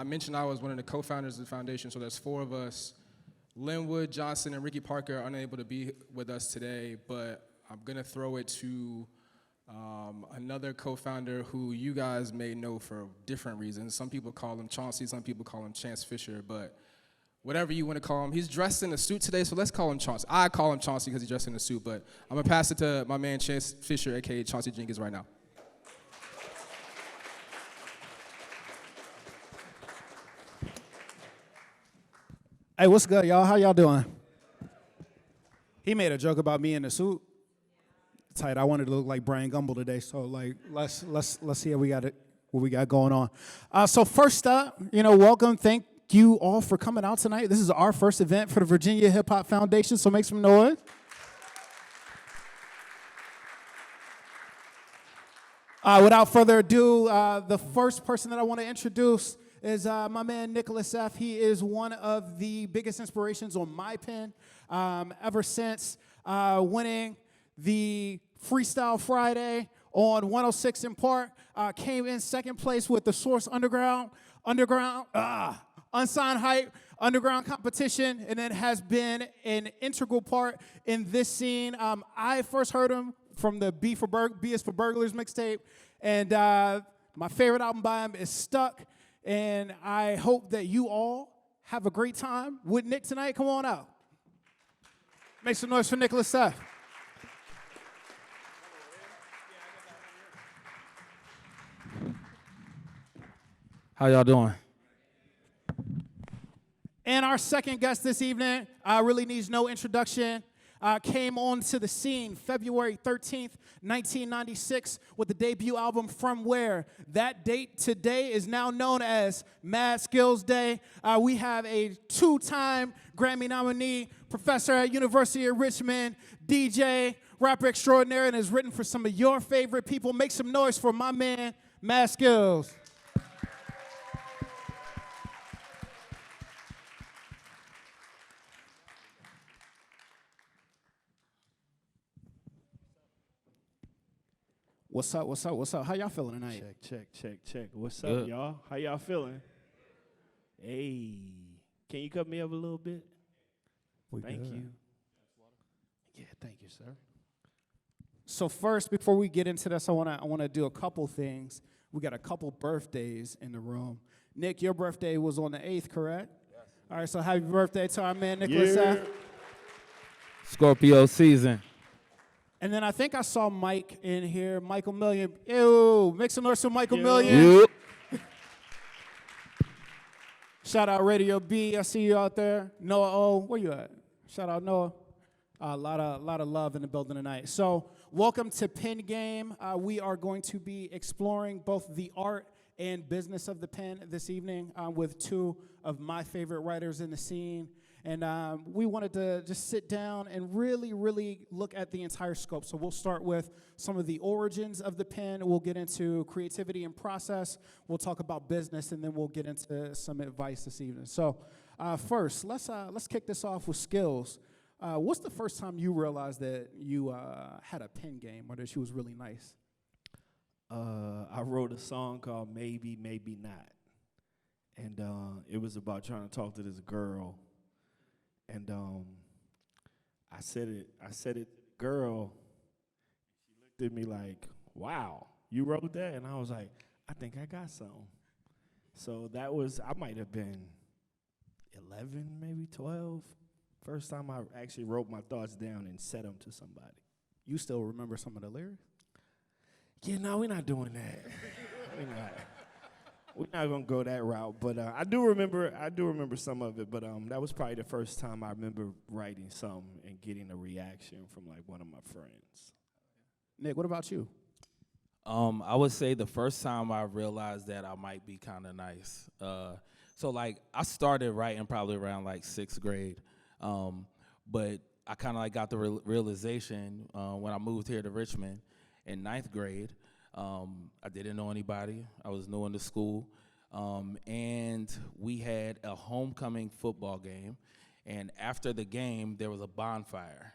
mentioned I was one of the co-founders of the foundation, so there's 4 of us. Linwood, Johnson, and Ricky Parker are unable to be with us today, but I'm going to throw it to another co-founder who you guys may know for different reasons. Some people call him Chauncey, some people call him Chance Fisher, but whatever you want to call him. He's dressed in a suit today, so let's call him Chauncey. I call him Chauncey because he's dressed in a suit, but I'm going to pass it to my man Chance Fisher, a.k.a. Chauncey Jenkins, right now. Hey, what's good, y'all? How y'all doing? He made a joke about me in the suit. Tight. I wanted to look like Brian Gumble today, so like let's see what we got going on. So first up, welcome. Thank you all for coming out tonight. This is our first event for the Virginia Hip Hop Foundation, so make some noise. Without further ado, the first person that I want to introduce is my man Nicholas F. He is one of the biggest inspirations on my pen ever since winning the Freestyle Friday on 106 in Park. Came in second place with the Source Unsigned Hype Underground competition, and it has been an integral part in this scene. I first heard him from the B is for Burglars mixtape, and my favorite album by him is Stuck. And I hope that you all have a great time with Nick tonight. Come on out. Make some noise for Nicholas F. How y'all doing? And our second guest this evening really needs no introduction. Came onto the scene February 13th, 1996 with the debut album From Where. That date today is now known as Mad Skillz Day. We have a 2-time Grammy nominee, professor at University of Richmond, DJ, rapper extraordinaire, and has written for some of your favorite people. Make some noise for my man, Mad Skillz. What's up? How y'all feeling tonight? Check. What's up, y'all? How y'all feeling? Hey, can you cut me up a little bit? Thank you. Yeah, thank you, sir. So first, before we get into this, I wanna do a couple things. We got a couple birthdays in the room. Nick, your birthday was on the 8th, correct? Yes. All right, so happy birthday to our man Nicholas F. Scorpio season. And then I think I saw Mike in here, Michael Million. Ew, make some noise for Michael Million. Yep. Shout out Radio B, I see you out there. Noah O, where you at? Shout out Noah. A lot of love in the building tonight. So welcome to Pen Game. We are going to be exploring both the art and business of the pen this evening with 2 of my favorite writers in the scene. And we wanted to just sit down and really, really look at the entire scope. So we'll start with some of the origins of the pen. We'll get into creativity and process. We'll talk about business, and then we'll get into some advice this evening. So first, let's kick this off with Skillz. What's the first time you realized that you had a pen game or that she was really nice? I wrote a song called Maybe, Maybe Not. And it was about trying to talk to this girl. And I said it, girl. She looked at me like, wow, you wrote that? And I was like, I think I got something. So I might have been 11, maybe 12. First time I actually wrote my thoughts down and said them to somebody. You still remember some of the lyrics? Yeah, no, we're not doing that. We're not gonna go that route, but I do remember some of it. But that was probably the first time I remember writing something and getting a reaction from like one of my friends. Nick, what about you? I would say the first time I realized that I might be kind of nice. So like I started writing probably around like 6th grade, but I kind of like got the realization when I moved here to Richmond in 9th grade. I didn't know anybody. I was new in the school. And we had a homecoming football game. And after the game, there was a bonfire.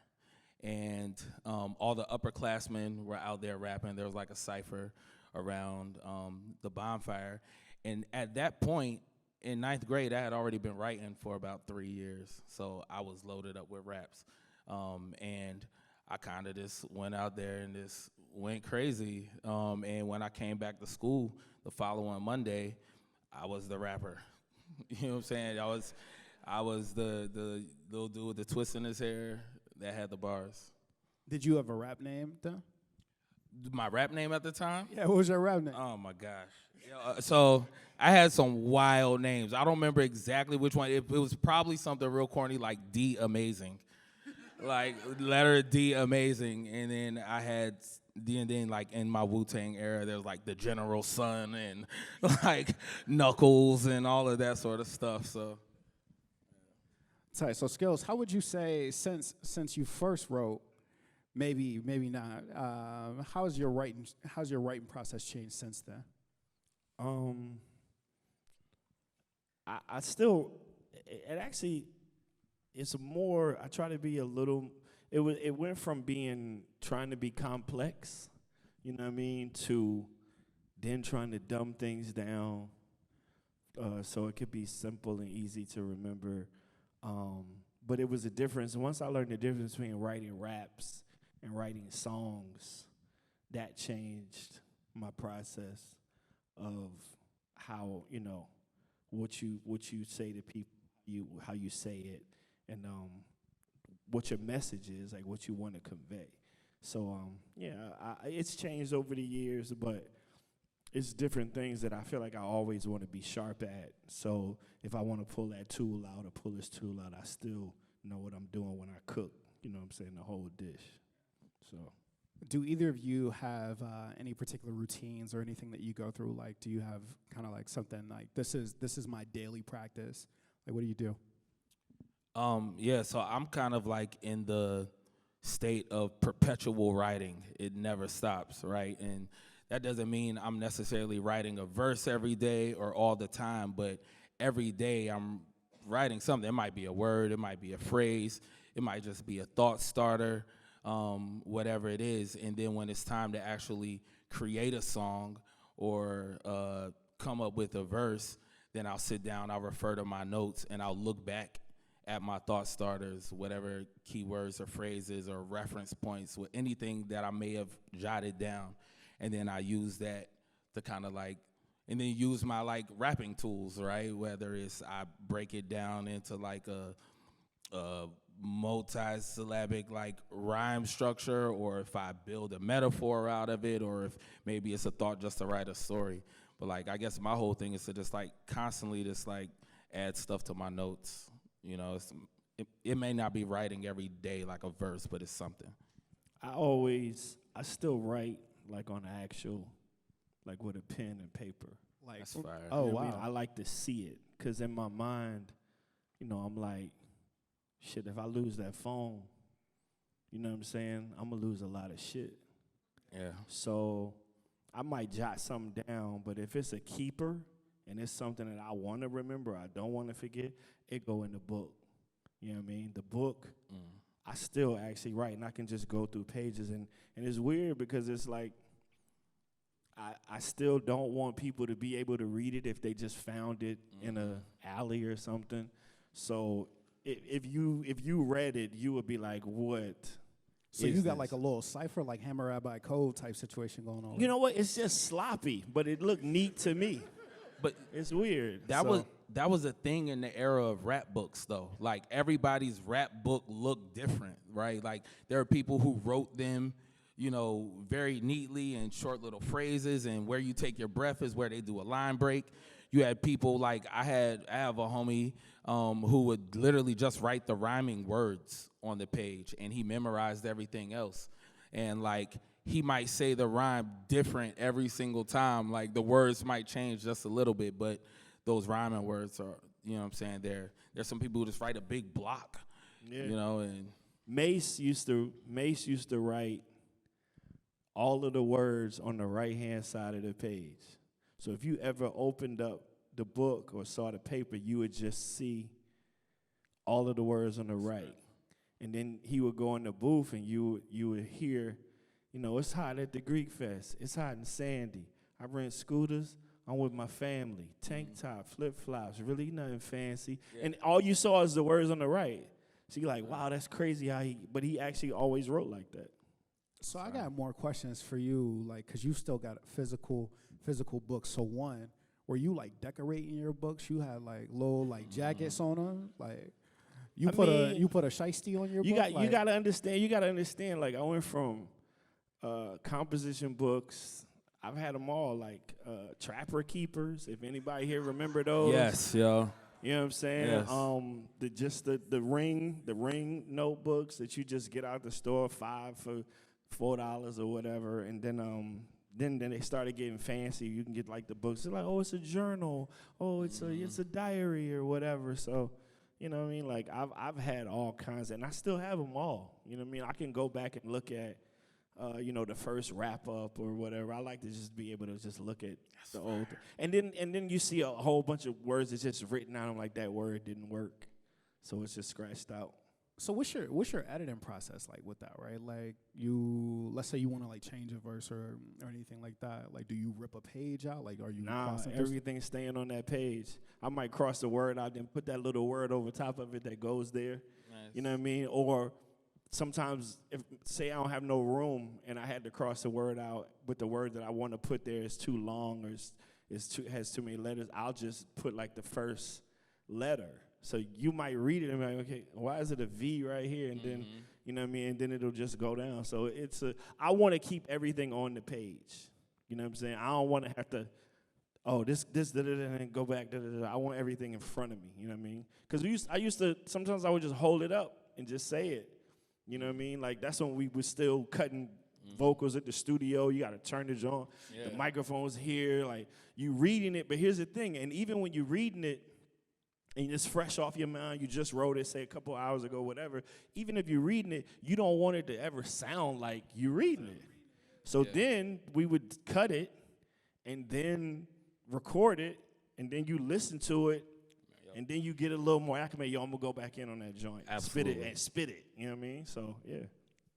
And all the upperclassmen were out there rapping. There was like a cipher around the bonfire. And at that point, in ninth grade, I had already been writing for about 3 years, so I was loaded up with raps. And I kind of just went out there and just went crazy. And when I came back to school the following Monday, I was the rapper. You know what I'm saying? I was the little dude with the twist in his hair that had the bars. Did you have a rap name, though? My rap name at the time? Yeah, what was your rap name? Oh my gosh. So I had some wild names. I don't remember exactly which one. It was probably something real corny like D Amazing. Like letter D Amazing. And then I had then like in my Wu-Tang era, there was like the General Sun and like Knuckles and all of that sort of stuff. So Sorry, so Skillz, how would you say since you first wrote, maybe not, how's your writing process changed since then? I still, it actually, it's more, I try to be a little, it went from trying to be complex, you know what I mean, to then trying to dumb things down so it could be simple and easy to remember. But it was a difference. Once I learned the difference between writing raps and writing songs, that changed my process of how, what you say to people, how you say it, and what your message is, like what you want to convey. So it's changed over the years, but it's different things that I feel like I always want to be sharp at. So if I want to pull that tool out or pull this tool out, I still know what I'm doing when I cook, you know what I'm saying, the whole dish. So, do either of you have any particular routines or anything that you go through? Like, do you have kind of like something like, this is my daily practice? Like, what do you do? Yeah, so I'm kind of like in the state of perpetual writing. It never stops, right? And that doesn't mean I'm necessarily writing a verse every day or all the time, but every day I'm writing something. It might be a word, it might be a phrase, it might just be a thought starter, whatever it is. And then when it's time to actually create a song or come up with a verse, then I'll sit down, I'll refer to my notes, and I'll look back at my thought starters, whatever keywords or phrases or reference points, with anything that I may have jotted down. And then I use that to kind of like, and then use my like rapping tools, right? Whether it's I break it down into like a multi-syllabic like rhyme structure, or if I build a metaphor out of it, or if maybe it's a thought just to write a story. But like, I guess my whole thing is to just like constantly just like add stuff to my notes. You know, it may not be writing every day like a verse, but it's something. I still write like on actual, like with a pen and paper. Like, That's fire. oh, You know what I wow. mean? I like to see it, because in my mind, I'm like, shit, if I lose that phone, you know what I'm saying, I'm going to lose a lot of shit. Yeah. So I might jot something down, but if it's a keeper and it's something that I want to remember, I don't want to forget, it go in the book. You know what I mean? The book, I still actually write, and I can just go through pages. And it's weird because it's like, I still don't want people to be able to read it if they just found it in a alley or something. So if you read it, you would be like, what? So you got like a little cipher, like Hammurabi Code type situation going on. You know what? It's just sloppy, but it looked neat to me. But it's weird. That was a thing in the era of rap books, though. Like, everybody's rap book looked different, right? Like, there are people who wrote them, very neatly in short little phrases, and where you take your breath is where they do a line break. You had people like, I have a homie who would literally just write the rhyming words on the page, and he memorized everything else. And like, he might say the rhyme different every single time. Like, the words might change just a little bit, but those rhyming words are, you know what I'm saying, there's some people who just write a big block, and Mace used to write all of the words on the right-hand side of the page. So if you ever opened up the book or saw the paper, you would just see all of the words on the right. And then he would go in the booth, and you would hear, it's hot at the Greek Fest. It's hot and sandy. I rent scooters. I'm with my family. Tank top, flip flops, really nothing fancy. And all you saw is the words on the right. So you're like, wow, that's crazy how but he actually always wrote like that. So I got more questions for you, like, cause you still got physical books. So one, were you like decorating your books? You had like little like jackets on them, like you put a shiesty on your book. You gotta understand. Like I went from composition books. I've had them all, like Trapper Keepers. If anybody here remember those. Yes, yo. You know what I'm saying? Yes. The ring notebooks that you just get out the store, $5 for $4 or whatever, and then they started getting fancy. You can get like the books. They're like, oh, it's a journal. Oh, it's a diary or whatever. So, you know what I mean? Like I've had all kinds, and I still have them all. You know what I mean? I can go back and look at, the first wrap up or whatever. I like to just be able to just look at the old, and then you see a whole bunch of words that's just written out. I'm like, that word didn't work, so it's just scratched out. So what's your editing process like with that, right? Like let's say you want to like change a verse or anything like that. Like, do you rip a page out? Like, are you everything's staying on that page. I might cross the word out, then put that little word over top of it that goes there. Nice. You know what I mean? Or sometimes, if say I don't have no room and I had to cross the word out, but the word that I want to put there is too long or has too many letters, I'll just put like the first letter. So you might read it and be like, okay, why is it a V right here? And then, you know what I mean? And then it'll just go down. So I want to keep everything on the page. You know what I'm saying? I don't want to have to, this, and go back, I want everything in front of me. You know what I mean? Because sometimes I would just hold it up and just say it. You know what I mean? Like, that's when we were still cutting vocals at the studio. You got to turn it on. Yeah. The microphone's here. Like, you reading it. But here's the thing. And even when you're reading it, and it's fresh off your mind, you just wrote it, say, a couple hours ago, whatever. Even if you're reading it, you don't want it to ever sound like you're reading it. So then we would cut it and then record it, and then you listen to it, and then you get a little more acclimated. Yo, I'm going to go back in on that joint. Absolutely. Spit it. You know what I mean? So, yeah.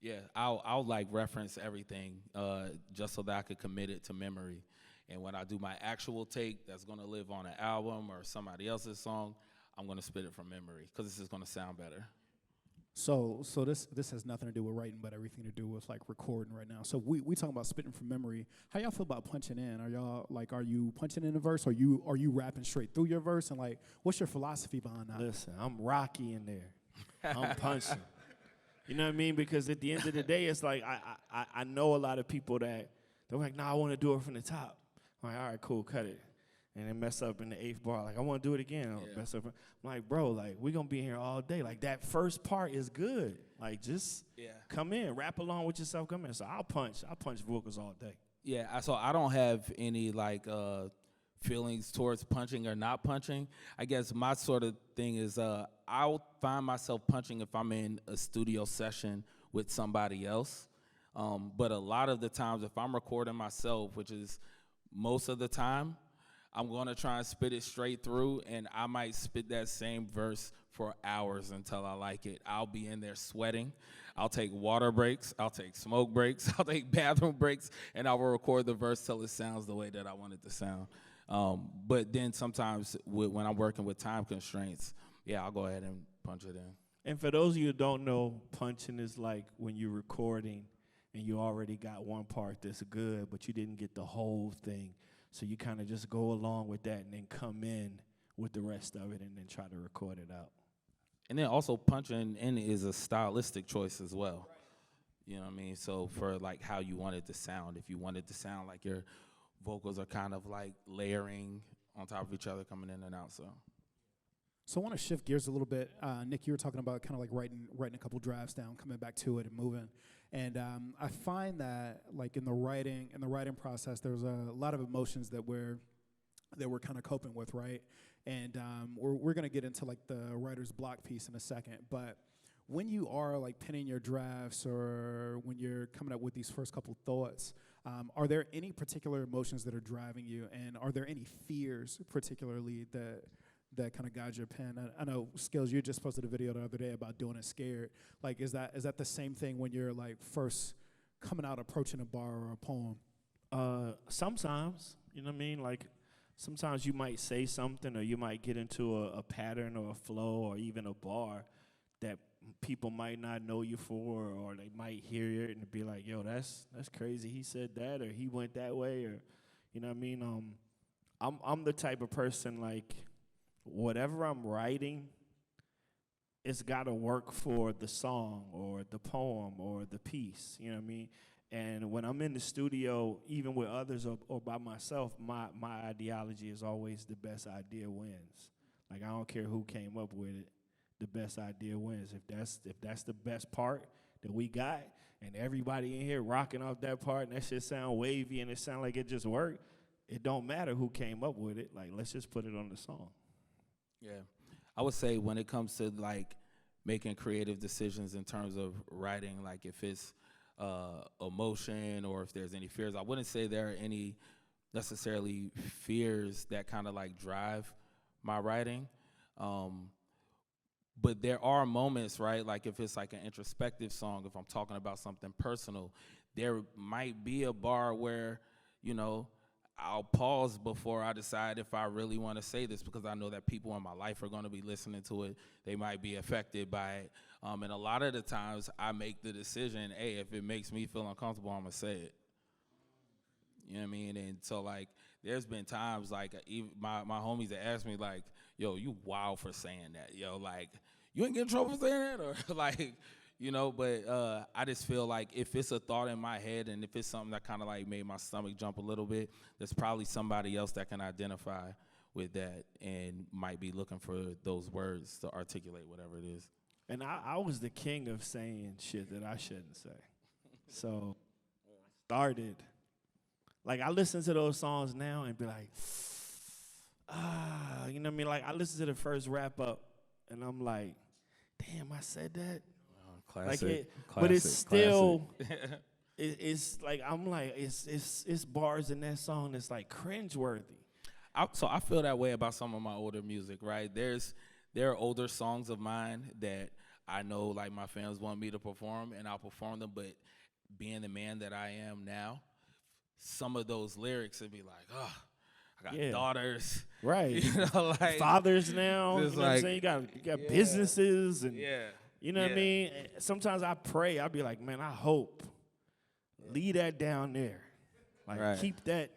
Yeah, I'll like reference everything just so that I could commit it to memory. And when I do my actual take that's going to live on an album or somebody else's song, I'm going to spit it from memory because this is going to sound better. So this has nothing to do with writing, but everything to do with like recording right now. So we talking about spitting from memory. How y'all feel about punching in? Are you punching in a verse? Or are you rapping straight through your verse? And like, what's your philosophy behind that? Listen, I'm Rocky in there. I'm punching. You know what I mean? Because at the end of the day, it's like I know a lot of people that they're like, I want to do it from the top. I'm like, all right, cool, cut it. And then mess up in the 8th bar. Like, I want to do it again. Mess up. I'm like, bro, like, we're going to be here all day. Like, that first part is good. Like, just come in. Rap along with yourself. Come in. So I'll punch vocals all day. Yeah, so I don't have any, like, feelings towards punching or not punching. I guess my sort of thing is I'll find myself punching if I'm in a studio session with somebody else. But a lot of the times, if I'm recording myself, which is most of the time, I'm going to try and spit it straight through, and I might spit that same verse for hours until I like it. I'll be in there sweating. I'll take water breaks. I'll take smoke breaks. I'll take bathroom breaks, and I will record the verse till it sounds the way that I want it to sound. But then sometimes when I'm working with time constraints, I'll go ahead and punch it in. And for those of you who don't know, punching is like when you're recording and you already got one part that's good, but you didn't get the whole thing. So you kind of just go along with that and then come in with the rest of it and then try to record it out. And then also punching in is a stylistic choice as well. You know what I mean? So for like how you want it to sound, if you want it to sound like your vocals are kind of like layering on top of each other, coming in and out. So I want to shift gears a little bit. Nick, you were talking about kind of like writing a couple drafts down, coming back to it and moving. And I find that like in the writing process, there's a lot of emotions that we're kind of coping with, right? And we're gonna get into like the writer's block piece in a second. But when you are like penning your drafts or when you're coming up with these first couple thoughts, are there any particular emotions that are driving you, and are there any fears particularly that kind of guides your pen? I know, Skillz, you just posted a video the other day about doing it scared. Like, is that the same thing when you're like first coming out approaching a bar or a poem? Sometimes, you know what I mean? Like, sometimes you might say something or you might get into a pattern or a flow or even a bar that people might not know you for, or they might hear it and be like, yo, that's crazy. He said that, or he went that way, or you know what I mean? I'm the type of person, like, whatever I'm writing, it's got to work for the song or the poem or the piece, you know what I mean? And when I'm in the studio, even with others or by myself, my ideology is always the best idea wins. Like, I don't care who came up with it, the best idea wins. If that's the best part that we got, and everybody in here rocking off that part, and that shit sound wavy and it sound like it just worked, it don't matter who came up with it. Like, let's just put it on the song. Yeah. I would say when it comes to, like, making creative decisions in terms of writing, like if it's emotion or if there's any fears, I wouldn't say there are any necessarily fears that kind of, like, drive my writing. But there are moments, right, like if it's like an introspective song, if I'm talking about something personal, there might be a bar where, you know, I'll pause before I decide if I really want to say this, because I know that people in my life are going to be listening to it. They might be affected by it. And a lot of the times I make the decision, hey, if it makes me feel uncomfortable, I'm going to say it. You know what I mean? And so, like, there's been times, like, even my homies that ask me, like, yo, you wild for saying that. Yo, like, you ain't get in trouble for saying that? Or, like, you know, but I just feel like if it's a thought in my head and if it's something that kind of, like, made my stomach jump a little bit, there's probably somebody else that can identify with that and might be looking for those words to articulate whatever it is. And I was the king of saying shit that I shouldn't say. So I started, like, I listen to those songs now and be like, you know what I mean? Like, I listen to the first wrap up and I'm like, damn, I said that? Classic. Like but it's still, it's like, I'm like, it's bars in that song that's like cringeworthy. So I feel that way about some of my older music, right? There are older songs of mine that I know, like, my fans want me to perform, and I'll perform them, but being the man that I am now, some of those lyrics would be like, oh, I got daughters. Right. You know, like, fathers now. You know what I'm like, saying? You got businesses and yeah. you know what I mean? Sometimes I pray, I'll be like, man, I hope. Leave that down there. Like, keep that,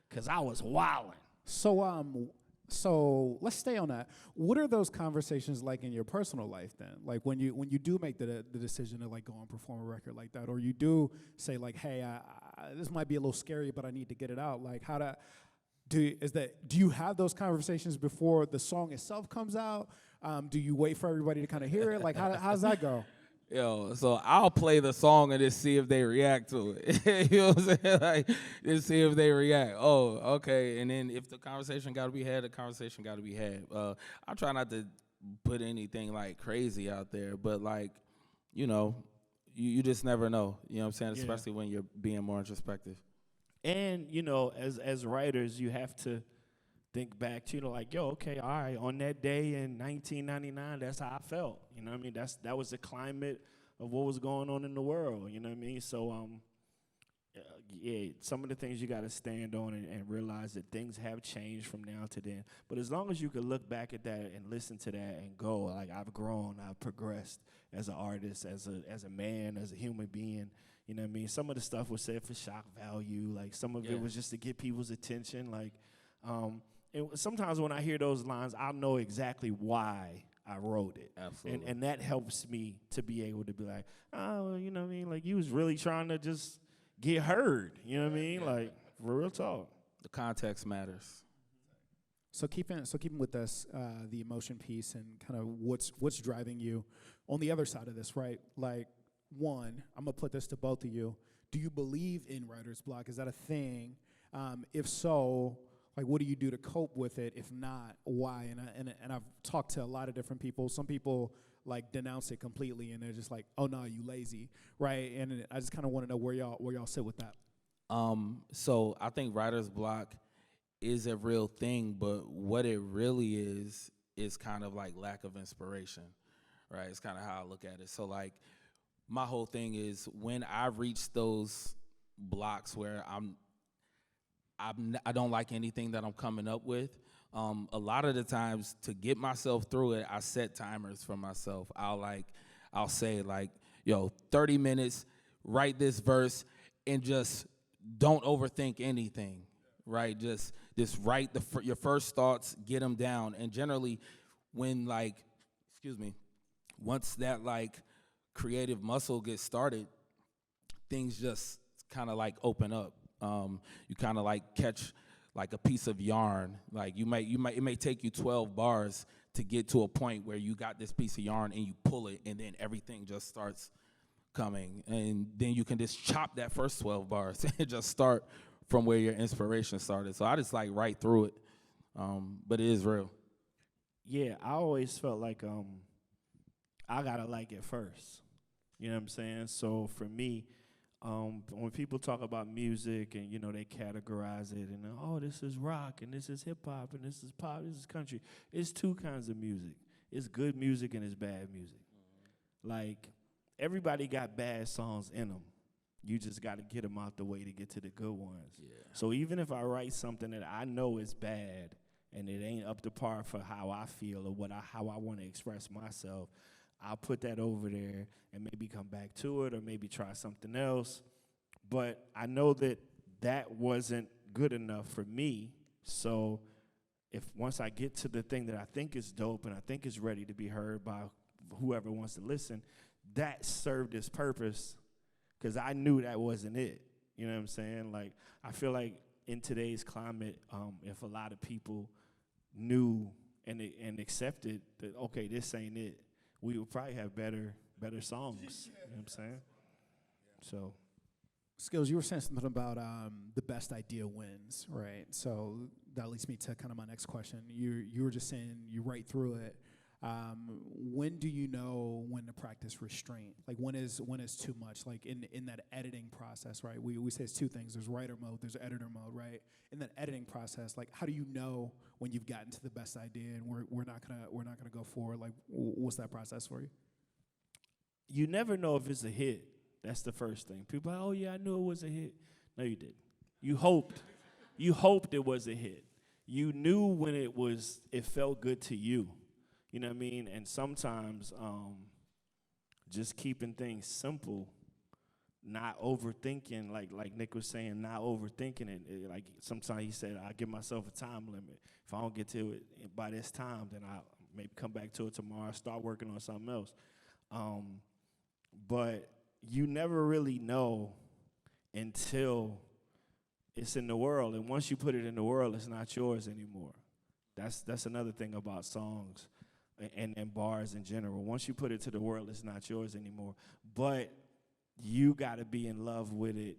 because I was wilding. So let's stay on that. What are those conversations like in your personal life then? Like when you do make the decision to, like, go and perform a record like that, or you do say, like, hey, this might be a little scary, but I need to get it out. Like, do you have those conversations before the song itself comes out? Do you wait for everybody to kind of hear it? Like, how's that go? Yo, so I'll play the song and just see if they react to it. You know what I'm saying? Like, just see if they react. Oh, okay. And then if the conversation got to be had, the conversation got to be had. I try not to put anything, like, crazy out there, but, like, you know, you just never know. You know what I'm saying? Especially when you're being more introspective. And, you know, as writers, you have to think back to, you know, like, yo, okay, all right, on that day in 1999, that's how I felt. You know what I mean? That was the climate of what was going on in the world. You know what I mean? So, some of the things you got to stand on and realize that things have changed from now to then. But as long as you can look back at that and listen to that and go, like, I've grown, I've progressed as an artist, as a man, as a human being. You know what I mean? Some of the stuff was said for shock value. Like, some of it was just to get people's attention. Like, and sometimes when I hear those lines, I'll know exactly why I wrote it. Absolutely. And that helps me to be able to be like, oh, you know what I mean? Like, you was really trying to just get heard. You know what I mean? Like, for real talk. The context matters. So keeping with this, the emotion piece and kind of what's driving you on the other side of this, right? Like, one, I'm gonna put this to both of you. Do you believe in writer's block? Is that a thing? If so, like, what do you do to cope with it? If not, why? And I've talked to a lot of different people. Some people, like, denounce it completely, and they're just like, "Oh no, you lazy," right? And I just kind of want to know where y'all sit with that. So I think writer's block is a real thing, but what it really is kind of like lack of inspiration, right? It's kind of how I look at it. So, like, my whole thing is when I reach those blocks where I don't like anything that I'm coming up with. A lot of the times to get myself through it, I set timers for myself. I'll say like, yo, 30 minutes, write this verse, and just don't overthink anything, right? Just write your first thoughts, get them down, and generally, when once that like creative muscle gets started, things just kind of like open up. You kind of like catch like a piece of yarn. Like it may take you 12 bars to get to a point where you got this piece of yarn and you pull it, and then everything just starts coming, and then you can just chop that first 12 bars and just start from where your inspiration started. So I just like right through it, but it is real. Yeah, I always felt like I gotta like it first. You know what I'm saying? So for me, when people talk about music and they categorize it and oh, this is rock and this is hip hop and this is pop, this is country. It's two kinds of music. It's good music and it's bad music. Like everybody got bad songs in them. You just got to get them out the way to get to the good ones. Yeah. So even if I write something that I know is bad and it ain't up to par for how I feel or how I want to express myself, I'll put that over there and maybe come back to it or maybe try something else. But I know that wasn't good enough for me. So once I get to the thing that I think is dope and I think is ready to be heard by whoever wants to listen, that served its purpose because I knew that wasn't it. You know what I'm saying? Like, I feel like in today's climate, if a lot of people knew and accepted that, okay, this ain't it, we would probably have better songs. You know what I'm saying? So. Skillz, you were saying something about the best idea wins, right? So that leads me to kind of my next question. You were just saying you write through it. When do you know when to practice restraint? Like when is too much? Like in that editing process, right? We say it's two things. There's writer mode, there's editor mode, right? In that editing process, like how do you know when you've gotten to the best idea and we're not gonna go forward? Like what's that process for you? You never know if it's a hit. That's the first thing. People are like, oh yeah, I knew it was a hit. No, you didn't. You hoped it was a hit. You knew when it felt good to you. You know what I mean? And sometimes just keeping things simple, not overthinking, like Nick was saying, not overthinking it. Like sometimes he said, I give myself a time limit. If I don't get to it by this time, then I'll maybe come back to it tomorrow, start working on something else. But you never really know until it's in the world. And once you put it in the world, it's not yours anymore. That's another thing about songs. And bars in general. Once you put it to the world, it's not yours anymore. But you got to be in love with it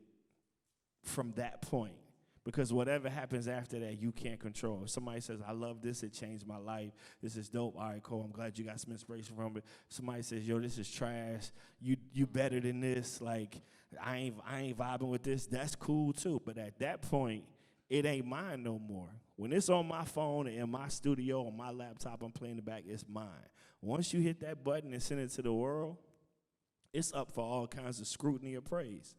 from that point. Because whatever happens after that, you can't control. If somebody says, I love this, it changed my life, this is dope, all right, cool, I'm glad you got some inspiration from it. Somebody says, yo, this is trash, you better than this, like, I ain't vibing with this, that's cool too. But at that point, it ain't mine no more. When it's on my phone and in my studio, on my laptop, I'm playing it back, it's mine. Once you hit that button and send it to the world, it's up for all kinds of scrutiny or praise.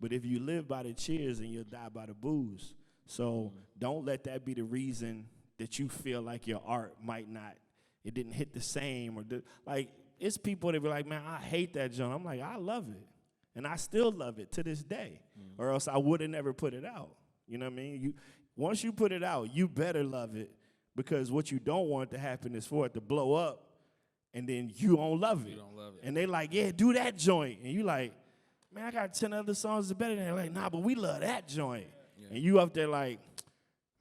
But if you live by the cheers and you'll die by the booze. So don't let that be the reason that you feel like your art it didn't hit the same. Like, it's people that be like, man, I hate that joint. I'm like, I love it. And I still love it to this day. Or else I would have never put it out. You know what I mean? Once you put it out, you better love it, because what you don't want to happen is for it to blow up, and then you don't love it. You don't love it. And they like, yeah, do that joint. And you like, man, I got 10 other songs that are better than that. Like, nah, but we love that joint. Yeah. And you up there like,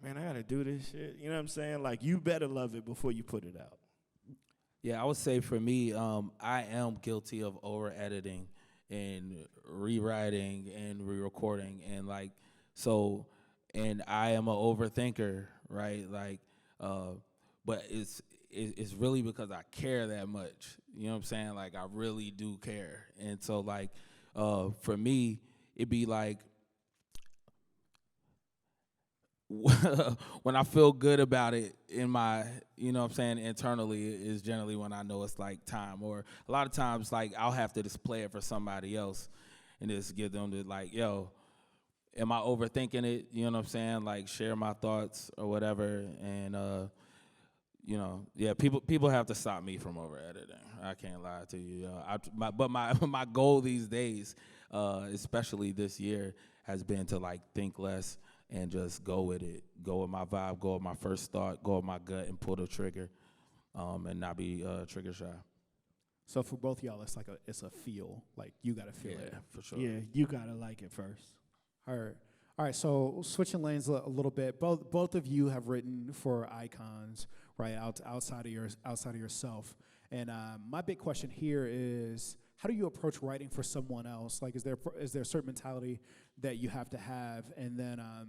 man, I got to do this shit. You know what I'm saying? Like, you better love it before you put it out. Yeah, I would say for me, I am guilty of over-editing and rewriting and re-recording. And, like, so... And I am an overthinker, right? Like, but it's really because I care that much. You know what I'm saying? Like, I really do care. And so, like, for me, it'd be like, when I feel good about it in my, you know what I'm saying, internally, is generally when I know it's like time. Or a lot of times, like, I'll have to just play it for somebody else and just give them the, like, yo, am I overthinking it? You know what I'm saying? Like share my thoughts or whatever. And you know, yeah, people have to stop me from over editing. I can't lie to you. But my goal these days, especially this year, has been to like think less and just go with it. Go with my vibe, go with my first thought, go with my gut and pull the trigger, and not be trigger shy. So for both y'all, it's a feel. Like you gotta feel it. For sure. Yeah, you gotta like it first. All right. So switching lanes a little bit. Both of you have written for icons, right? Outside of yourself. And my big question here is, how do you approach writing for someone else? Like, is there a certain mentality that you have to have? And then I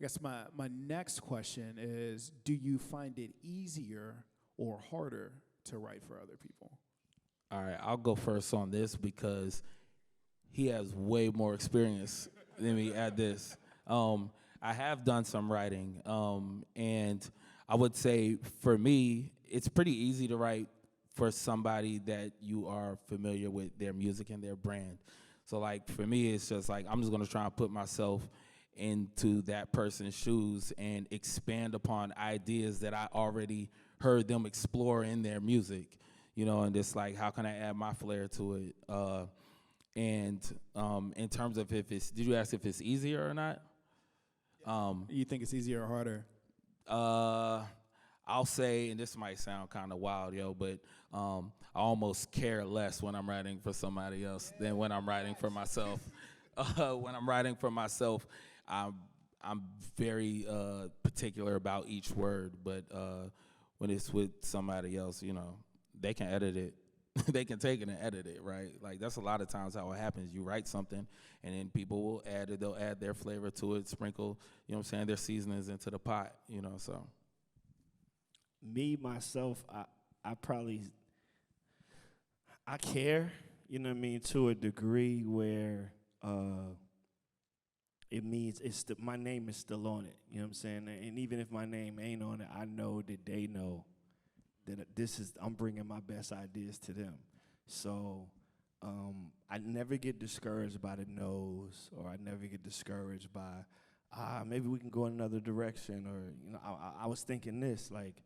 guess my next question is, do you find it easier or harder to write for other people? All right, I'll go first on this because he has way more experience than me at this. I have done some writing, and I would say for me, it's pretty easy to write for somebody that you are familiar with their music and their brand. So like for me, it's just like I'm just gonna try and put myself into that person's shoes and expand upon ideas that I already heard them explore in their music, you know, and just like how can I add my flair to it? And in terms of did you ask if it's easier or not? You think it's easier or harder? I'll say, and this might sound kind of wild, but I almost care less when I'm writing for somebody else than when I'm writing for myself. When I'm writing for myself, I'm very particular about each word, but when it's with somebody else, you know, they can edit it. They can take it and edit it, right? Like that's a lot of times how it happens. You write something, and then people will add it. They'll add their flavor to it, sprinkle, you know what I'm saying, their seasonings into the pot, you know, so. Me, myself, I care, you know what I mean, to a degree where it means my name is still on it, you know what I'm saying? And even if my name ain't on it, I know that they know that I'm bringing my best ideas to them. So I never get discouraged by the no's, or I never get discouraged by, maybe we can go another direction, or, you know, I was thinking this, like,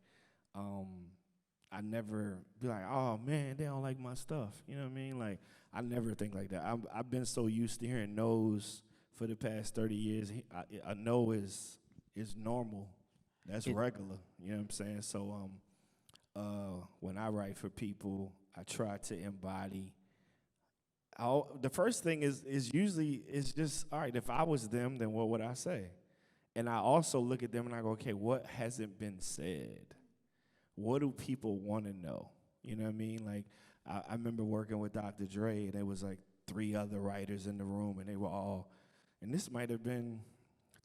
I never be like, oh man, they don't like my stuff. You know what I mean? Like, I never think like that. I've been so used to hearing no's for the past 30 years. A no is normal. That's regular. You know what I'm saying? So when I write for people, I try to embody. The first thing is usually just, all right, if I was them, then what would I say? And I also look at them and I go, okay, what hasn't been said? What do people want to know? You know what I mean? Like, I remember working with Dr. Dre, and there was like 3 other writers in the room, and they were all, and this might have been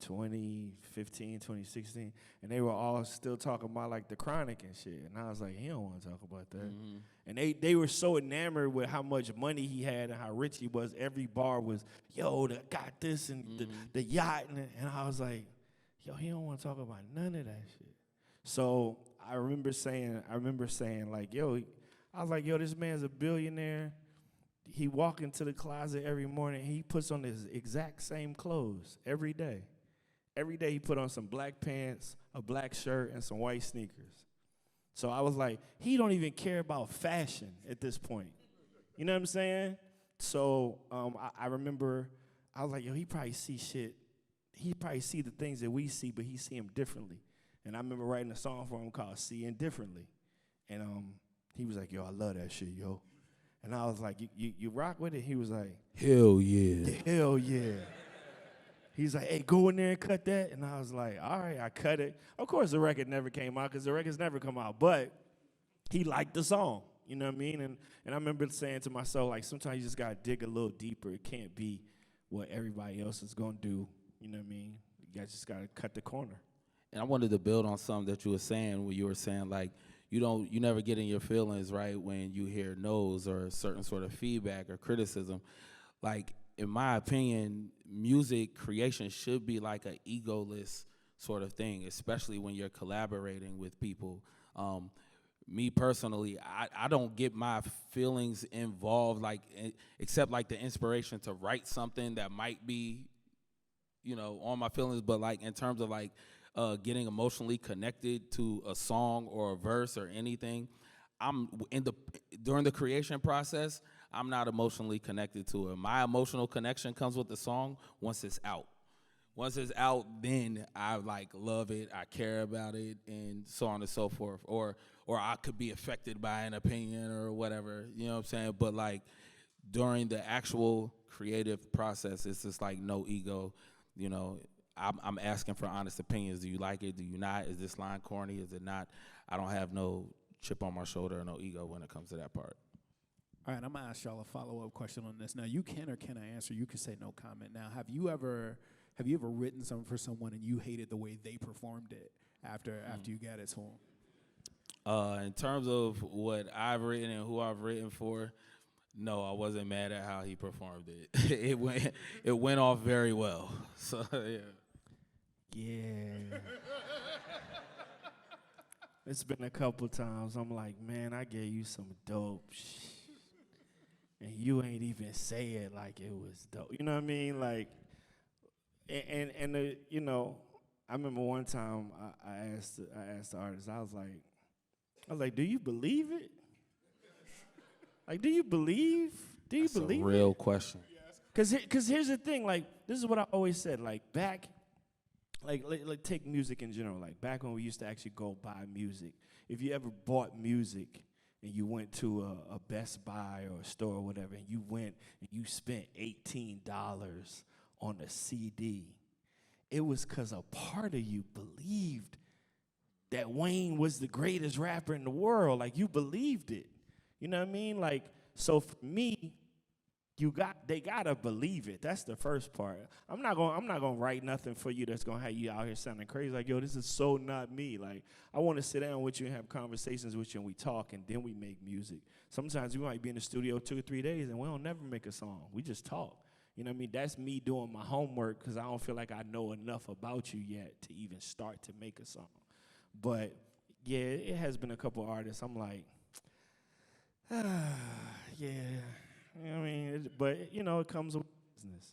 2015, 2016, and they were all still talking about like the Chronic and shit. And I was like, he don't want to talk about that. Mm-hmm. And they were so enamored with how much money he had and how rich he was. Every bar was, yo, got this and the yacht. And I was like, yo, he don't want to talk about none of that shit. So I remember saying like, yo, I was like, yo, this man's a billionaire. He walk into the closet every morning. He puts on his exact same clothes every day. Every day he put on some black pants, a black shirt, and some white sneakers. So I was like, he don't even care about fashion at this point. You know what I'm saying? So I remember, I was like, yo, he probably see shit. He probably see the things that we see, but he see them differently. And I remember writing a song for him called Seeing Differently. And he was like, yo, I love that shit, yo. And I was like, you rock with it? He was like, hell yeah. Hell yeah. He's like, hey, go in there and cut that. And I was like, all right, I cut it. Of course, the record never came out because the records never come out. But he liked the song, you know what I mean? And I remember saying to myself, like, sometimes you just got to dig a little deeper. It can't be what everybody else is going to do, you know what I mean? You guys just got to cut the corner. And I wanted to build on something that you were saying, where you were saying, like, you never get in your feelings, right, when you hear no's or certain sort of feedback or criticism. Like, in my opinion, music creation should be like an egoless sort of thing, especially when you're collaborating with people. Me personally, I don't get my feelings involved, like, except like the inspiration to write something that might be on my feelings, but like in terms of like getting emotionally connected to a song or a verse or anything, during the creation process, I'm not emotionally connected to it. My emotional connection comes with the song once it's out. Once it's out, then I like love it, I care about it, and so on and so forth. Or I could be affected by an opinion or whatever, you know what I'm saying? But like during the actual creative process, it's just like no ego, I'm asking for honest opinions. Do you like it? Do you not? Is this line corny? Is it not? I don't have no chip on my shoulder or no ego when it comes to that part. All right, I'm gonna ask y'all a follow-up question on this. Now, you can or cannot answer. You can say no comment. Now, have you ever written something for someone and you hated the way they performed it after you got it to them? In terms of what I've written and who I've written for, no, I wasn't mad at how he performed it. It went off very well. So yeah. Yeah. It's been a couple times I'm like, man, I gave you some dope shit, and you ain't even say it like it was dope. You know what I mean? Like, and I remember one time I asked the artist, I was like, do you believe it? Like, do you believe That's it? a real question. Because here's the thing, like, this is what I always said, like, back, like take music in general, like, back when we used to actually go buy music. If you ever bought music and you went to a Best Buy or a store or whatever, and you went and you spent $18 on a CD, it was because a part of you believed that Wayne was the greatest rapper in the world. Like, you believed it. You know what I mean? Like, so for me, they gotta believe it. That's the first part. I'm not gonna write nothing for you that's gonna have you out here sounding crazy. Like, yo, this is so not me. Like, I want to sit down with you and have conversations with you, and we talk, and then we make music. Sometimes we might be in the studio 2 or 3 days, and we don't never make a song. We just talk. You know what I mean? That's me doing my homework because I don't feel like I know enough about you yet to even start to make a song. But yeah, it has been a couple artists. I'm like, yeah. You know what I mean? But, it comes with business.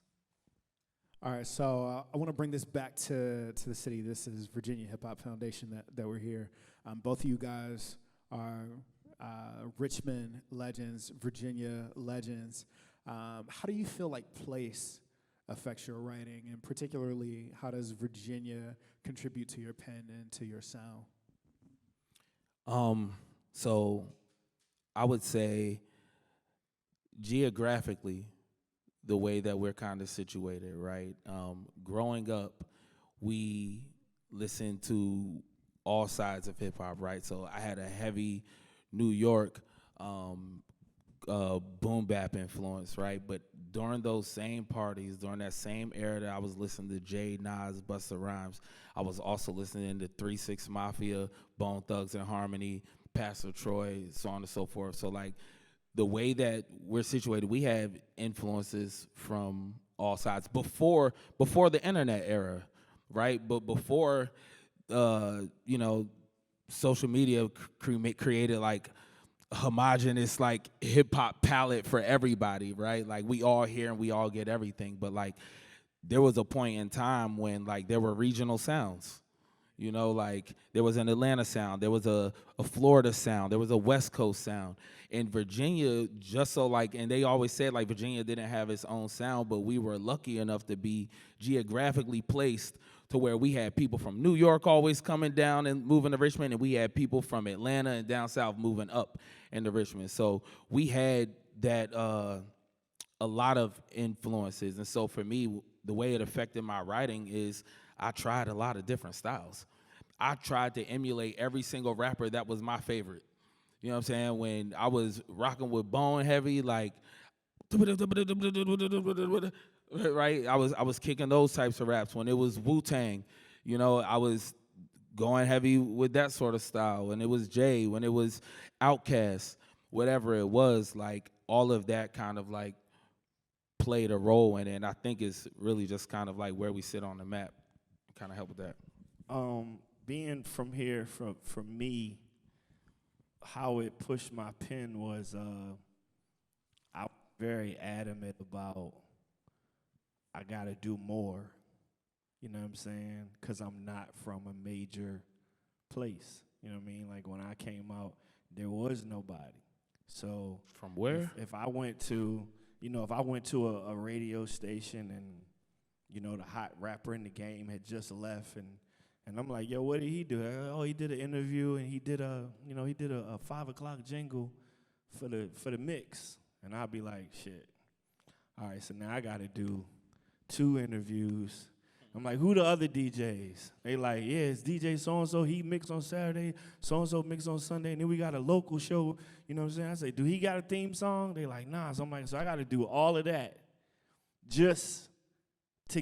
All right, so I want to bring this back to the city. This is Virginia Hip Hop Foundation that we're here. Both of you guys are Richmond legends, Virginia legends. How do you feel like place affects your writing, and particularly how does Virginia contribute to your pen and to your sound? So I would say geographically, the way that we're kind of situated, right? Growing up, we listened to all sides of hip hop, right? So I had a heavy New York boom bap influence, right? But during those same parties, during that same era that I was listening to Jay, Nas, Busta Rhymes, I was also listening to 3 6 Mafia, Bone Thugs and Harmony, Pastor Troy, so on and so forth. So like the way that we're situated, we have influences from all sides before the internet era, right? But before, social media created like homogenous like hip hop palette for everybody, right? Like we all hear and we all get everything. But like there was a point in time when like there were regional sounds. Like there was an Atlanta sound, there was a Florida sound, there was a West Coast sound. In Virginia, and they always said like Virginia didn't have its own sound, but we were lucky enough to be geographically placed to where we had people from New York always coming down and moving to Richmond, and we had people from Atlanta and down south moving up into Richmond. So we had that a lot of influences. And so for me, the way it affected my writing is I tried a lot of different styles. I tried to emulate every single rapper that was my favorite. You know what I'm saying? When I was rocking with Bone Heavy, like, right? I was kicking those types of raps. When it was Wu-Tang, I was going heavy with that sort of style. When it was Jay, when it was Outkast, whatever it was, like all of that kind of like played a role in it. And I think it's really just kind of like where we sit on the map. Kind of help with that. Being from here, for me, how it pushed my pen was I was very adamant about I got to do more You know what I'm saying? Because I'm not from a major place. You know what I mean? Like when I came out, there was nobody. So From where? if I went to, if I went to a radio station and, the hot rapper in the game had just left and I'm like, yo, what did he do? Oh, he did an interview and he did a 5 o'clock jingle for the mix. And I'll be like, shit. All right, so now I got to do 2 interviews. I'm like, who the other DJs? They like, yeah, it's DJ so-and-so. He mix on Saturday. So-and-so mix on Sunday. And then we got a local show. You know what I'm saying? I say, do he got a theme song? They like, nah. So I'm like, so I got to do all of that just to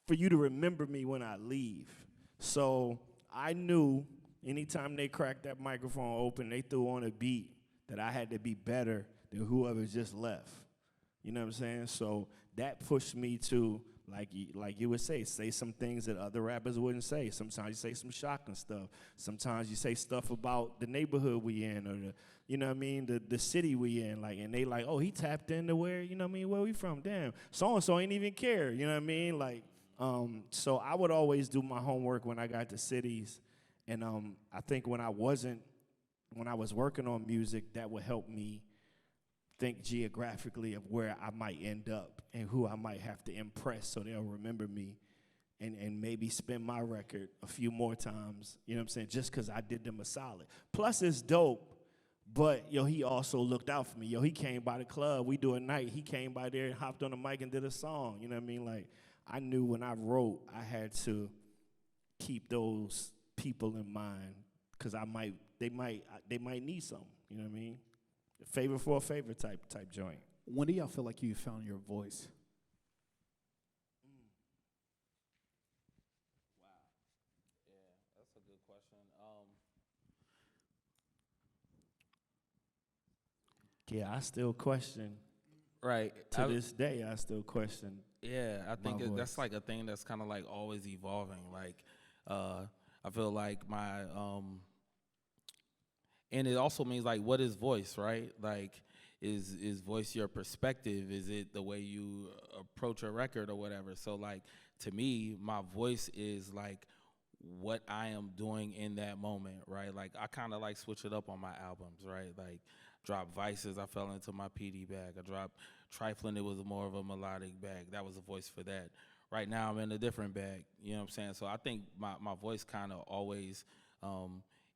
for you to remember me when I leave. So I knew anytime they cracked that microphone open, they threw on a beat that I had to be better than whoever just left. You know what I'm saying? So that pushed me to, like you would say some things that other rappers wouldn't say. Sometimes you say some shocking stuff. Sometimes you say stuff about the neighborhood we in or the city we in. Like, and they like, oh, he tapped into where, where we from? Damn, so-and-so ain't even care. You know what I mean? Like, so I would always do my homework when I got to cities. And I think when I was working on music, that would help me think geographically of where I might end up and who I might have to impress so they'll remember me and maybe spin my record a few more times, you know what I'm saying, just because I did them a solid. Plus, it's dope, but, he also looked out for me. He came by the club. We do a night. He came by there and hopped on the mic and did a song, you know what I mean? Like, I knew when I wrote, I had to keep those people in mind because they might need something, you know what I mean? Favor for a favor type joint. When do y'all feel like you found your voice? Wow. Yeah, that's a good question. Yeah, I still question. Right. To this day, I still question. Yeah, I think that's voice. like a thing that's kind of like always evolving. Like, I feel like my and it also means like, what is voice, right? Like, is voice your perspective? Is it the way you approach a record or whatever? So like, to me, my voice is like what I am doing in that moment, right? Like, I kind of like switch it up on my albums, right? Like, drop Vices, I fell into my PD bag. I dropped Trifling, it was more of a melodic bag. That was a voice for that. Right now, I'm in a different bag, you know what I'm saying? So I think my voice kind of always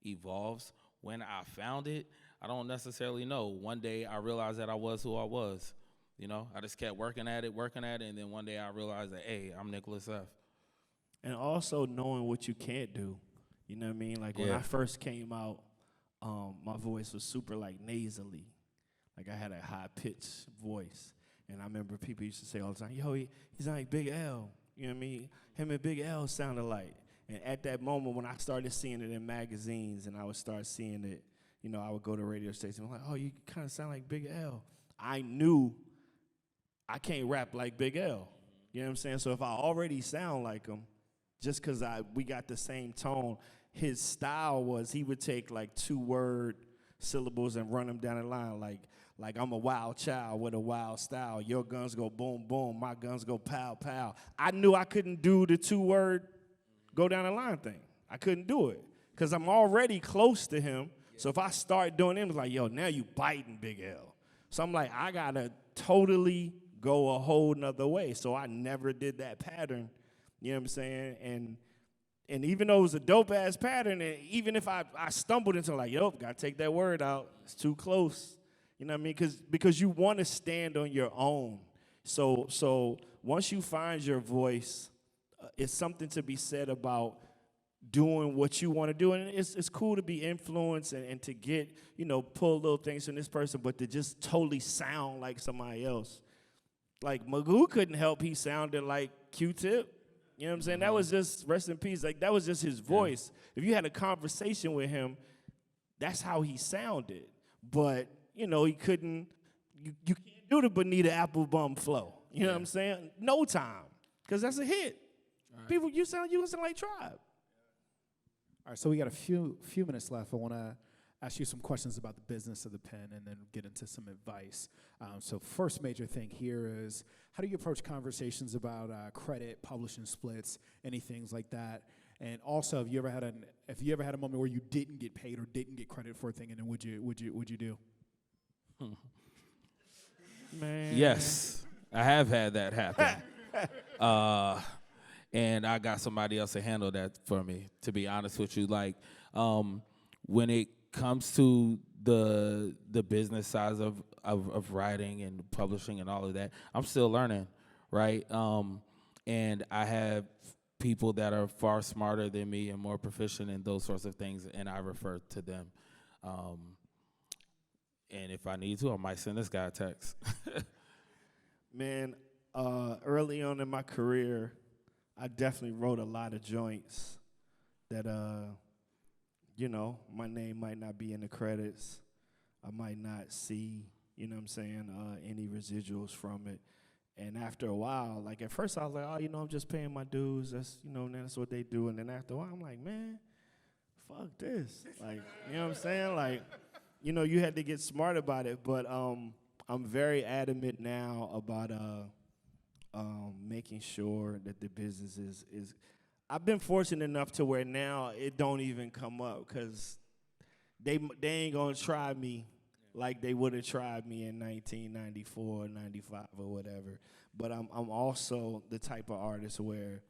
evolves. When I found it, I don't necessarily know. One day, I realized that I was who I was. I just kept working at it, and then one day I realized that, hey, I'm Nicholas F. And also knowing what you can't do. You know what I mean? Like, when I first came out, my voice was super, like, nasally. Like, I had a high-pitched voice. And I remember people used to say all the time, yo, he's like Big L. You know what I mean? Him and Big L sounded alike. And at that moment, when I started seeing it in magazines and I would start seeing it, I would go to radio stations. I'm like, oh, you kind of sound like Big L. I knew I can't rap like Big L. You know what I'm saying? So if I already sound like him, just because we got the same tone, his style was he would take like 2-word syllables and run them down the line like I'm a wild child with a wild style. Your guns go boom, boom. My guns go pow, pow. I knew I couldn't do the 2-word go down the line thing. I couldn't do it because I'm already close to him. Yeah. So if I start doing it, it's like, yo, now you biting Big L. So I'm like, I got to totally go a whole nother way. So I never did that pattern, you know what I'm saying? And even though it was a dope-ass pattern, and even if I stumbled into like, yo, got to take that word out. It's too close. You know what I mean? Because you want to stand on your own. So once you find your voice, it's something to be said about doing what you want to do. And it's cool to be influenced and to get, pull little things from this person, but to just totally sound like somebody else. Like Magoo couldn't help. He sounded like Q-Tip. You know what I'm saying? That was just, rest in peace, like that was just his voice. Yeah. If you had a conversation with him, that's how he sounded. But, he couldn't, you can't do the Bonita Applebum flow. You know what I'm saying? No time, because that's a hit. Right. People, you sound like Tribe. All right, so we got a few minutes left. I want to ask you some questions about the business of the pen and then get into some advice. So first major thing here is, how do you approach conversations about credit, publishing splits, any things like that? And also, have you ever had a moment where you didn't get paid or didn't get credit for a thing, and then would you do? Man. Yes, I have had that happen. And I got somebody else to handle that for me, to be honest with you. Like, when it comes to the business side of writing and publishing and all of that, I'm still learning, right? And I have people that are far smarter than me and more proficient in those sorts of things, and I refer to them. And if I need to, I might send this guy a text. Man, early on in my career, I definitely wrote a lot of joints that, my name might not be in the credits. I might not see, any residuals from it. And after a while, like at first I was like, I'm just paying my dues. That's what they do. And then after a while, I'm like, man, fuck this. Like, you know what I'm saying? Like, you had to get smart about it. But I'm very adamant now about making sure that the business is. I've been fortunate enough to where now it don't even come up because they ain't gonna try me like they would have tried me in 1994, 95, or whatever. But I'm also the type of artist where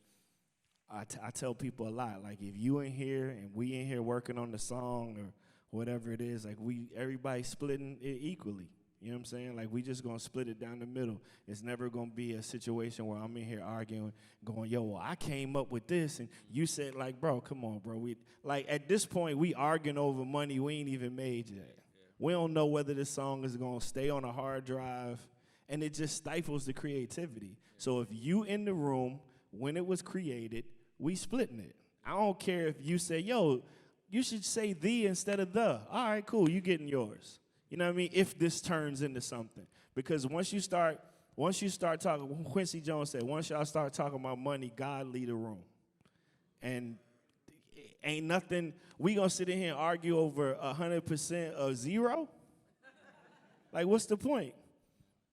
I tell people a lot, like if you in here and we in here working on the song or whatever it is, like everybody splitting it equally. You know what I'm saying? Like, we just going to split it down the middle. It's never going to be a situation where I'm in here arguing, going, yo, well, I came up with this, and you said, like, bro, come on, bro. Like, at this point, we arguing over money we ain't even made yet. Yeah. We don't know whether this song is going to stay on a hard drive, and it just stifles the creativity. Yeah. So if you in the room when it was created, we splitting it. I don't care if you say, yo, you should say the instead of the. All right, cool, you getting yours. You know what I mean? If this turns into something. Because once you start talking, Quincy Jones said, once y'all start talking about money, God lead the room. And ain't nothing, we gonna sit in here and argue over 100% of zero? Like, what's the point?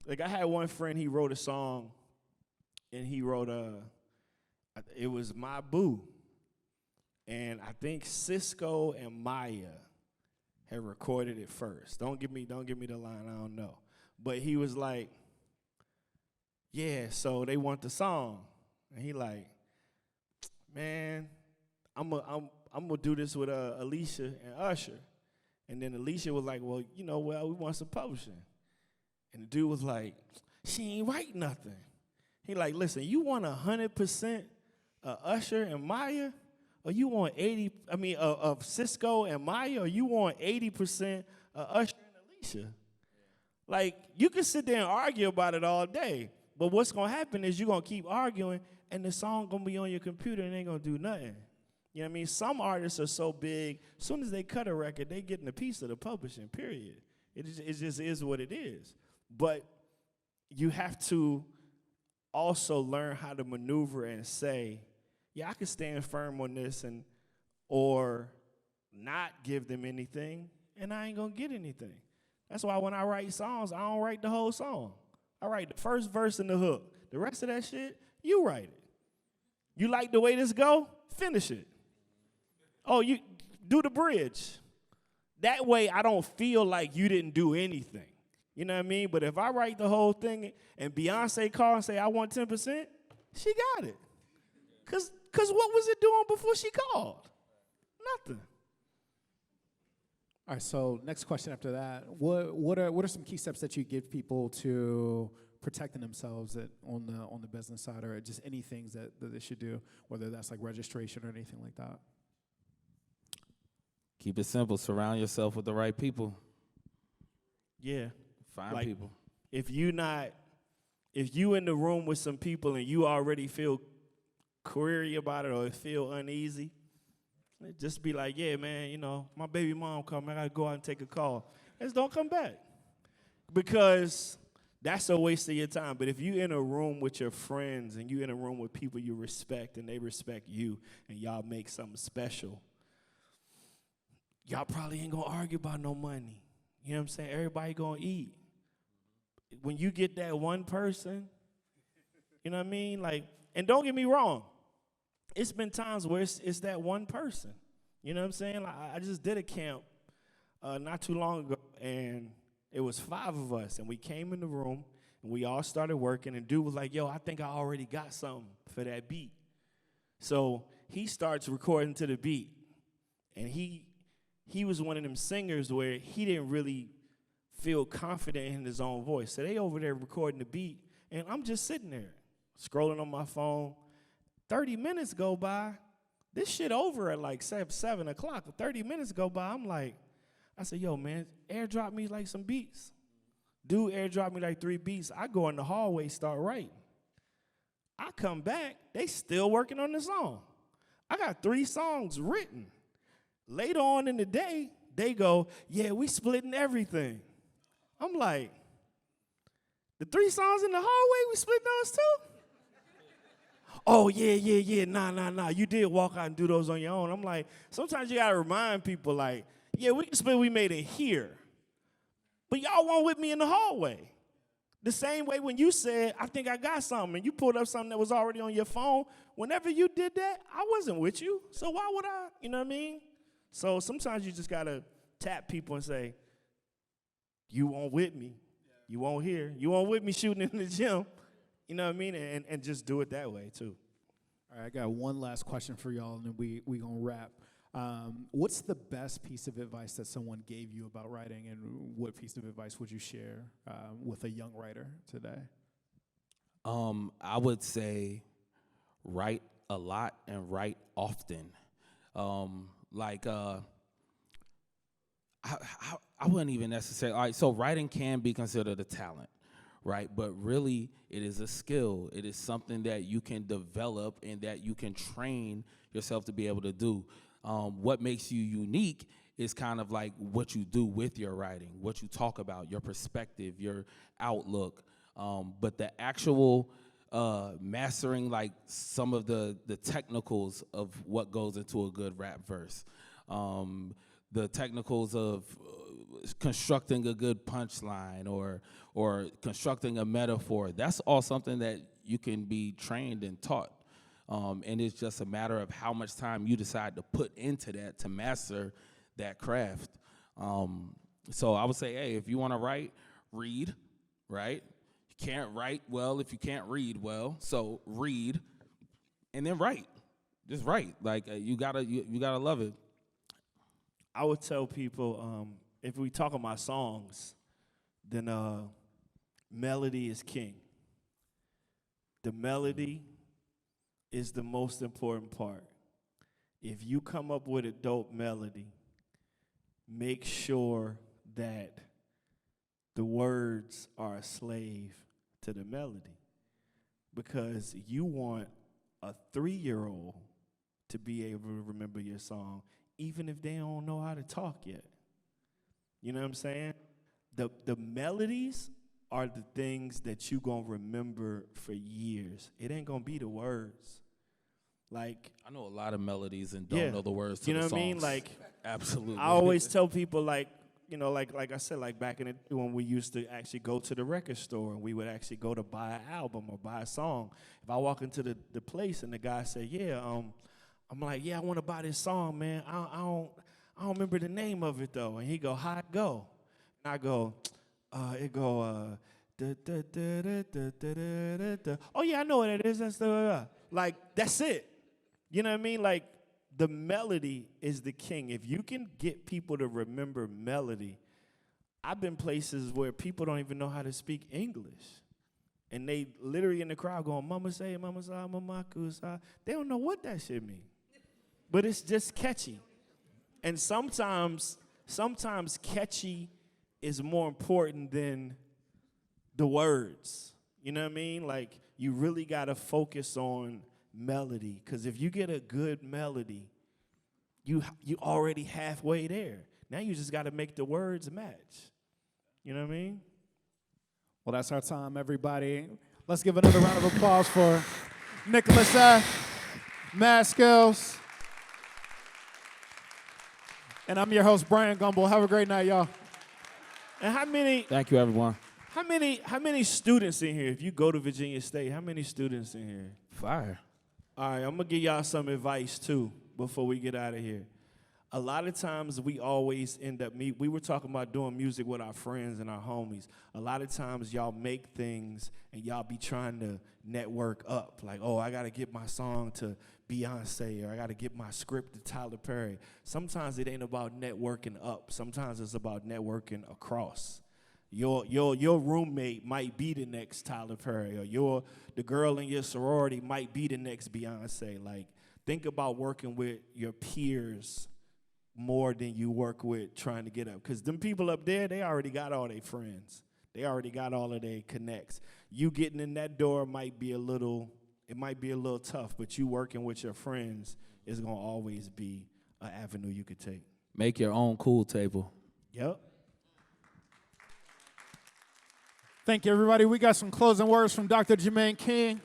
Like, I had one friend, he wrote a song, and he wrote it was My Boo. And I think Cisco and Maya had recorded it first. Don't give me the line, I don't know. But he was like, yeah, so they want the song. And he like, man, I'm gonna do this with Alicia and Usher. And then Alicia was like, well, we want some publishing. And the dude was like, she ain't write nothing. He like, listen, you want 100% of Usher and Maya? Or you want of Cisco and Maya, or you want 80% of Usher and Alicia? Like, you can sit there and argue about it all day, but what's going to happen is you're going to keep arguing, and the song going to be on your computer and ain't going to do nothing. You know what I mean? Some artists are so big, as soon as they cut a record, they getting a piece of the publishing, period. It just is what it is. But you have to also learn how to maneuver and say, yeah, I can stand firm on this or not give them anything, and I ain't going to get anything. That's why when I write songs, I don't write the whole song. I write the first verse and the hook. The rest of that shit, you write it. You like the way this go? Finish it. Oh, you do the bridge. That way I don't feel like you didn't do anything. You know what I mean? But if I write the whole thing and Beyonce call and say, I want 10%, she got it. Because what was it doing before she called? Nothing. All right, so next question after that. What are some key steps that you give people to protecting themselves on the business side, or just any things that they should do, whether that's like registration or anything like that? Keep it simple. Surround yourself with the right people. Yeah. Find like, people. If you in the room with some people and you already feel query about it or feel uneasy, just be like, yeah, man, my baby mom called me. I got to go out and take a call. Just don't come back. Because that's a waste of your time. But if you in a room with your friends and you in a room with people you respect and they respect you and y'all make something special, y'all probably ain't gonna argue about no money. You know what I'm saying? Everybody gonna eat. When you get that one person, you know what I mean? Like, and don't get me wrong, it's been times where it's that one person. You know what I'm saying? Like, I just did a camp not too long ago, and it was 5 of us, and we came in the room, and we all started working, and dude was like, yo, I think I already got something for that beat. So he starts recording to the beat, and he was one of them singers where he didn't really feel confident in his own voice. So they over there recording the beat, and I'm just sitting there, scrolling on my phone. 30 minutes go by. This shit over at like 7 o'clock. 30 minutes go by. I said, yo, man, airdrop me like some beats. Dude airdrop me like 3 beats. I go in the hallway, start writing. I come back, they still working on the song. I got 3 songs written. Later on in the day, they go, yeah, we splitting everything. I'm like, the 3 songs in the hallway, we split those too? Oh, yeah, nah. You did walk out and do those on your own. I'm like, sometimes you got to remind people, like, yeah, we can split we made it here. But y'all weren't with me in the hallway. The same way when you said, I think I got something, and you pulled up something that was already on your phone. Whenever you did that, I wasn't with you. So why would I, you know what I mean? So sometimes you just got to tap people and say, you weren't with me. You weren't here. You weren't with me shooting in the gym. You know what I mean? And just do it that way, too. All right, I got one last question for y'all, and then we going to wrap. What's the best piece of advice that someone gave you about writing, and what piece of advice would you share with a young writer today? I would say write a lot and write often. I wouldn't even necessarily, all right, so writing can be considered a talent, right? But really, it is a skill. It is something that you can develop and that you can train yourself to be able to do. What makes you unique is kind of like what you do with your writing, what you talk about, your perspective, your outlook. But the actual mastering, like some of the technicals of what goes into a good rap verse, the technicals of constructing a good punchline or constructing a metaphor, that's all something that you can be trained and taught. And it's just a matter of how much time you decide to put into that to master that craft. So I would say, hey, if you want to write, read, right? You can't write well if you can't read well. So read and then write. Just write. Like you gotta love it. I would tell people, if we talk about songs, then melody is king. The melody is the most important part. If you come up with a dope melody, make sure that the words are a slave to the melody, because you want a 3-year-old to be able to remember your song, even if they don't know how to talk yet. You know what I'm saying? The melodies are the things that you gonna remember for years. It ain't gonna be the words. Like, I know a lot of melodies and don't know the words to you know the what I mean? songs. Like, absolutely. I always tell people, like, you know, like I said, like back in the day when we used to actually go to the record store and we would actually go to buy an album or buy a song. If I walk into the place and the guy say, yeah, I'm like, yeah, I want to buy this song, man. I don't remember the name of it though. And he go, how'd it go? And I go, oh yeah, I know what it is. That's like, that's it. You know what I mean? Like, the melody is the king. If you can get people to remember melody, I've been places where people don't even know how to speak English. And they literally in the crowd going, mama say, mama sa, mama kusa. They don't know what that shit mean. But it's just catchy. And sometimes catchy is more important than the words. You know what I mean? Like, you really got to focus on melody, because if you get a good melody, you already halfway there. Now you just got to make the words match. You know what I mean? Well, that's our time, everybody. Let's give another round of applause for Nickelus F, Skillz. And I'm your host, Brian Gumble. Have a great night, y'all. And how many Thank you, everyone. students in here? If you go to Virginia State, how many students in here? Fire. All right, I'm gonna give y'all some advice too before we get out of here. A lot of times we always end up we were talking about doing music with our friends and our homies. A lot of times y'all make things and y'all be trying to network up. Like, oh, I gotta get my song to Beyonce, or I gotta get my script to Tyler Perry. Sometimes it ain't about networking up. Sometimes it's about networking across. Your roommate might be the next Tyler Perry, or the girl in your sorority might be the next Beyonce. Like, think about working with your peers more than you work with trying to get up. Because them people up there, they already got all their friends. They already got all of their connects. You getting in that door might be a little tough, but you working with your friends is going to always be an avenue you could take. Make your own cool table. Yep. Thank you, everybody. We got some closing words from Dr. Jermaine King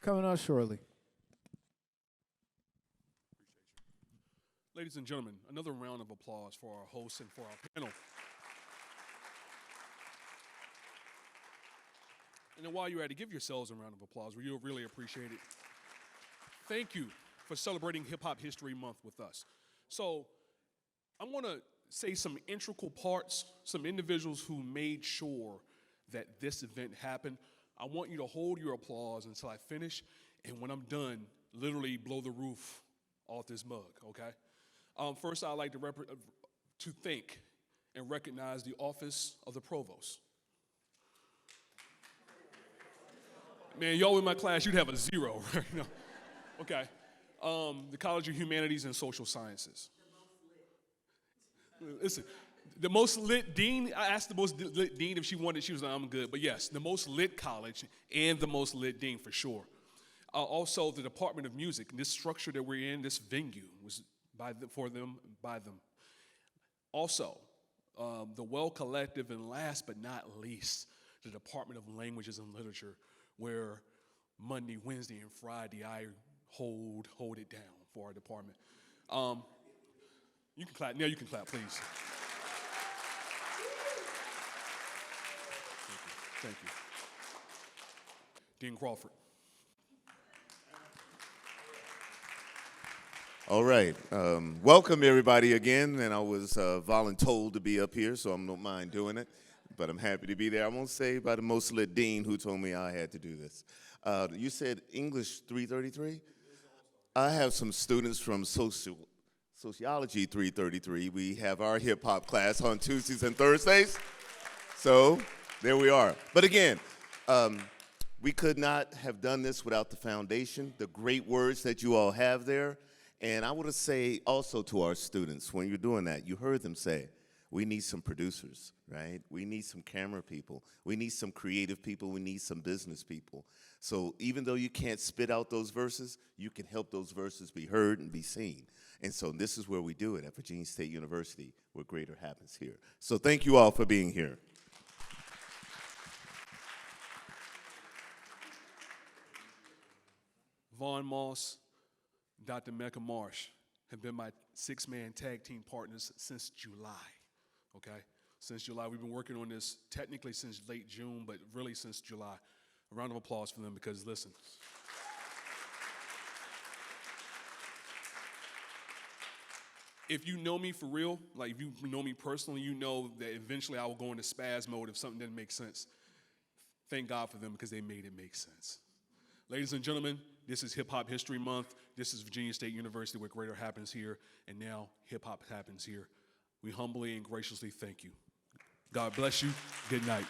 coming up shortly. Ladies and gentlemen, another round of applause for our hosts and for our panel. And then while you're at it, give yourselves a round of applause. You'll really appreciate it. Thank you for celebrating Hip Hop History Month with us. So I want to say some integral parts, some individuals who made sure that this event happened. I want you to hold your applause until I finish, and when I'm done, literally blow the roof off this mug, okay? First, I'd like to thank and recognize the Office of the Provost. Man, y'all in my class, you'd have a 0, right? No. Okay. The College of Humanities and Social Sciences. Listen, the most lit dean, I asked the most lit dean if she wanted, she was like, I'm good. But yes, the most lit college and the most lit dean for sure. Also, the Department of Music, this structure that we're in, this venue was by them. Also, the Well Collective, and last but not least, the Department of Languages and Literature, where Monday, Wednesday, and Friday I hold it down for our department. You can clap. Now you can clap, please. Thank you. Dean Crawford. All right. Welcome, everybody, again. And I was voluntold to be up here, so I don't mind doing it. But I'm happy to be there. I won't say by the most lit dean who told me I had to do this. You said English 333? I have some students from Sociology 333. We have our hip-hop class on Tuesdays and Thursdays. So there we are. But again, we could not have done this without the foundation, the great words that you all have there. And I want to say also to our students, when you're doing that, you heard them say, we need some producers, right? We need some camera people. We need some creative people. We need some business people. So even though you can't spit out those verses, you can help those verses be heard and be seen. And so this is where we do it at Virginia State University, where greater happens here. So thank you all for being here. Vaughn Moss, Dr. Mecca Marsh have been my 6-man tag team partners since July, okay? Since July. We've been working on this technically since late June, but really since July. A round of applause for them because, listen, if you know me for real, like if you know me personally, you know that eventually I will go into spaz mode if something didn't make sense. Thank God for them because they made it make sense. Ladies and gentlemen, this is Hip Hop History Month. This is Virginia State University, where greater happens here, and now hip hop happens here. We humbly and graciously thank you. God bless you. Good night.